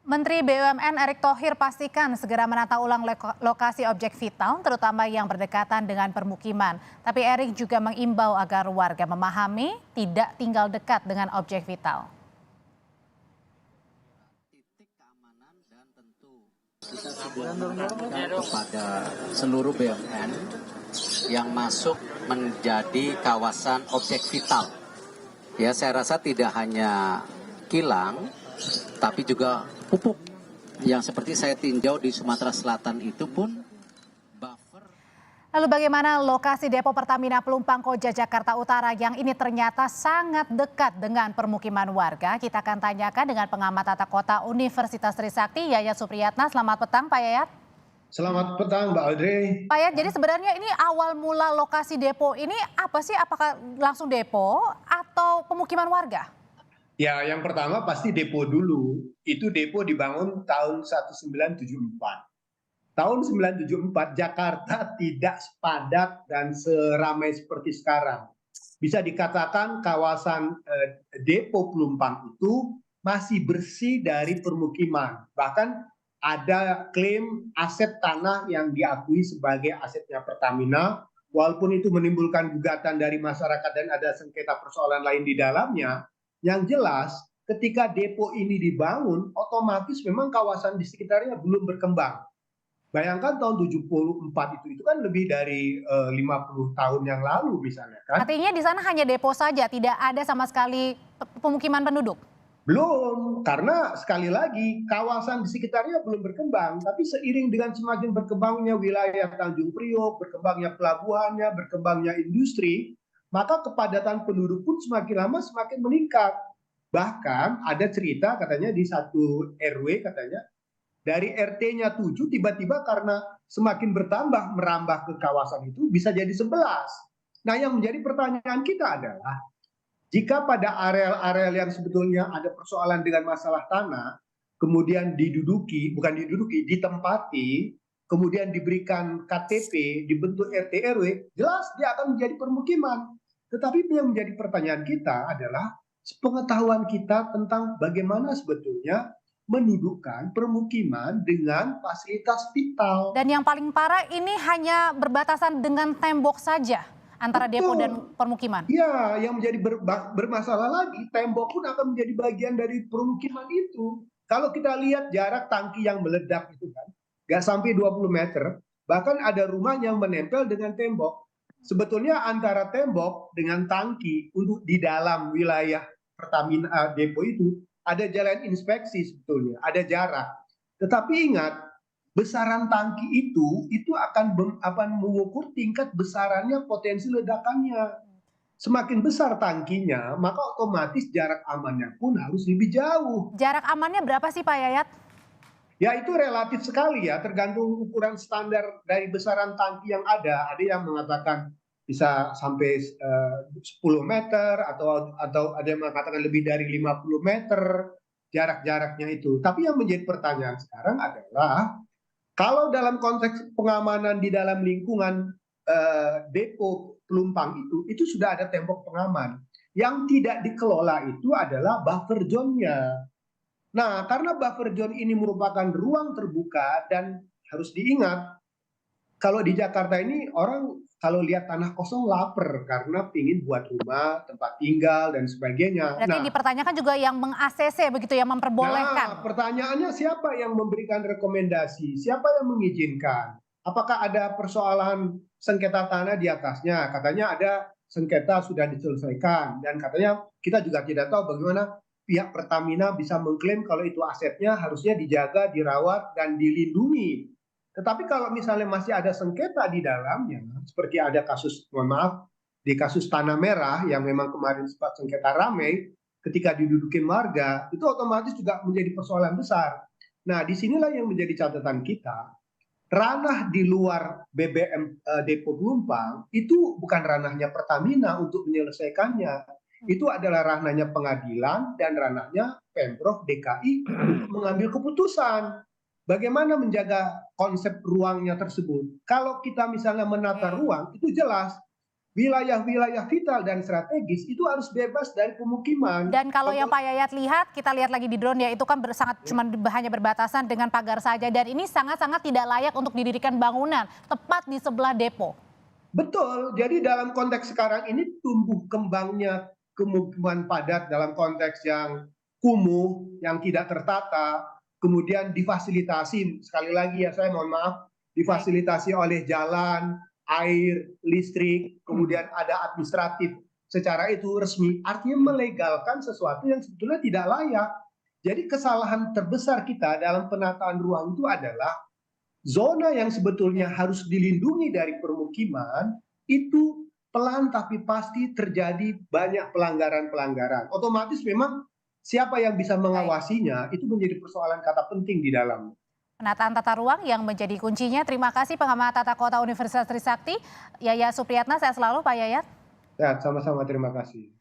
Menteri BUMN Erick Thohir pastikan segera menata ulang lokasi objek vital, terutama yang berdekatan dengan permukiman. Tapi Erick juga mengimbau agar warga memahami tidak tinggal dekat dengan objek vital. Titik keamanan dan tentu kita sudah menekankan kepada seluruh BUMN yang masuk menjadi kawasan objek vital. Ya, saya rasa tidak hanya kilang, tapi juga pupuk yang seperti saya tinjau di Sumatera Selatan itu pun buffer. Lalu bagaimana lokasi depo Pertamina Pelumpang Koja Jakarta Utara yang ini ternyata sangat dekat dengan permukiman warga? Kita akan tanyakan dengan pengamat tata kota Universitas Trisakti, Yayat Supriyatna. Selamat petang, Pak Yayat. Selamat petang, Mbak Audrey. Pak Yayat, jadi sebenarnya ini awal mula lokasi depo ini apa sih? Apakah langsung depo atau pemukiman warga? Ya, yang pertama pasti depo dulu. Itu depo dibangun tahun 1974. Tahun 1974 Jakarta tidak sepadat dan seramai seperti sekarang. Bisa dikatakan kawasan depo Pelumpang itu masih bersih dari permukiman. Bahkan ada klaim aset tanah yang diakui sebagai asetnya Pertamina. Walaupun itu menimbulkan gugatan dari masyarakat dan ada sengketa persoalan lain di dalamnya. Yang jelas ketika depo ini dibangun, otomatis memang kawasan di sekitarnya belum berkembang. Bayangkan tahun 74 itu kan lebih dari 50 tahun yang lalu misalnya kan. Artinya di sana hanya depo saja, tidak ada sama sekali pemukiman penduduk? Belum, karena sekali lagi kawasan di sekitarnya belum berkembang. Tapi seiring dengan semakin berkembangnya wilayah Tanjung Priok, berkembangnya pelabuhannya, berkembangnya industri, maka kepadatan penduduk pun semakin lama semakin meningkat. Bahkan ada cerita katanya di satu RW katanya, dari RT-nya 7 tiba-tiba karena semakin bertambah merambah ke kawasan itu bisa jadi 11. Nah, yang menjadi pertanyaan kita adalah jika pada areal-areal yang sebetulnya ada persoalan dengan masalah tanah, kemudian ditempati, kemudian diberikan KTP, dibentuk RT RW, jelas dia akan menjadi permukiman. Tetapi yang menjadi pertanyaan kita adalah pengetahuan kita tentang bagaimana sebetulnya mendudukkan permukiman dengan fasilitas vital. Dan yang paling parah ini hanya berbatasan dengan tembok saja antara depo dan permukiman. Iya, yang menjadi bermasalah lagi, tembok pun akan menjadi bagian dari permukiman itu. Kalau kita lihat jarak tangki yang meledak itu kan, nggak sampai 20 meter, bahkan ada rumah yang menempel dengan tembok. Sebetulnya antara tembok dengan tangki untuk di dalam wilayah Pertamina depo itu ada jalan inspeksi sebetulnya, ada jarak. Tetapi ingat, besaran tangki itu akan mengukur tingkat besarannya potensi ledakannya. Semakin besar tangkinya, maka otomatis jarak amannya pun harus lebih jauh. Jarak amannya berapa sih Pak Yayat? Ya itu relatif sekali ya, tergantung ukuran standar dari besaran tangki yang ada. Ada yang mengatakan bisa sampai 10 meter atau ada yang mengatakan lebih dari 50 meter jarak-jaraknya itu. Tapi yang menjadi pertanyaan sekarang adalah kalau dalam konteks pengamanan di dalam lingkungan depo Pelumpang itu sudah ada tembok pengaman. Yang tidak dikelola itu adalah buffer zone-nya. Nah, karena buffer zone ini merupakan ruang terbuka dan harus diingat, kalau di Jakarta ini orang kalau lihat tanah kosong lapar karena ingin buat rumah, tempat tinggal dan sebagainya. Berarti dipertanyakan juga yang meng-ACC begitu ya, memperbolehkan. Nah, pertanyaannya siapa yang memberikan rekomendasi? Siapa yang mengizinkan? Apakah ada persoalan sengketa tanah di atasnya? Katanya ada sengketa sudah diselesaikan dan katanya kita juga tidak tahu bagaimana pihak Pertamina bisa mengklaim kalau itu asetnya harusnya dijaga, dirawat dan dilindungi. Tetapi kalau misalnya masih ada sengketa di dalamnya, seperti ada kasus, mohon maaf, di kasus Tanah Merah yang memang kemarin sempat sengketa ramai, ketika didudukin warga, itu otomatis juga menjadi persoalan besar. Nah, disinilah yang menjadi catatan kita, ranah di luar BBM depo Pelumpang itu bukan ranahnya Pertamina untuk menyelesaikannya. Itu adalah ranahnya pengadilan dan ranahnya Pemprov DKI untuk mengambil keputusan. Bagaimana menjaga konsep ruangnya tersebut? Kalau kita misalnya menata ruang, itu jelas wilayah-wilayah vital dan strategis itu harus bebas dari pemukiman. Dan kalau yang Pak Yayat lihat, kita lihat lagi di drone ya, itu kan sangat cuma hanya berbatasan dengan pagar saja. Dan ini sangat-sangat tidak layak untuk didirikan bangunan, tepat di sebelah depo. Betul, jadi dalam konteks sekarang ini tumbuh kembangnya pemukiman padat dalam konteks yang kumuh, yang tidak tertata, kemudian difasilitasi, sekali lagi ya saya mohon maaf, difasilitasi oleh jalan, air, listrik, kemudian ada administratif secara itu resmi, artinya melegalkan sesuatu yang sebetulnya tidak layak. Jadi kesalahan terbesar kita dalam penataan ruang itu adalah zona yang sebetulnya harus dilindungi dari permukiman itu pelan tapi pasti terjadi banyak pelanggaran-pelanggaran. Otomatis memang siapa yang bisa mengawasinya itu menjadi persoalan kata penting di dalam. Penataan tata ruang yang menjadi kuncinya. Terima kasih pengamat tata kota Universitas Trisakti, Yayat Supriyatna. Sehat selalu Pak Yayat. Sehat, sama-sama, terima kasih.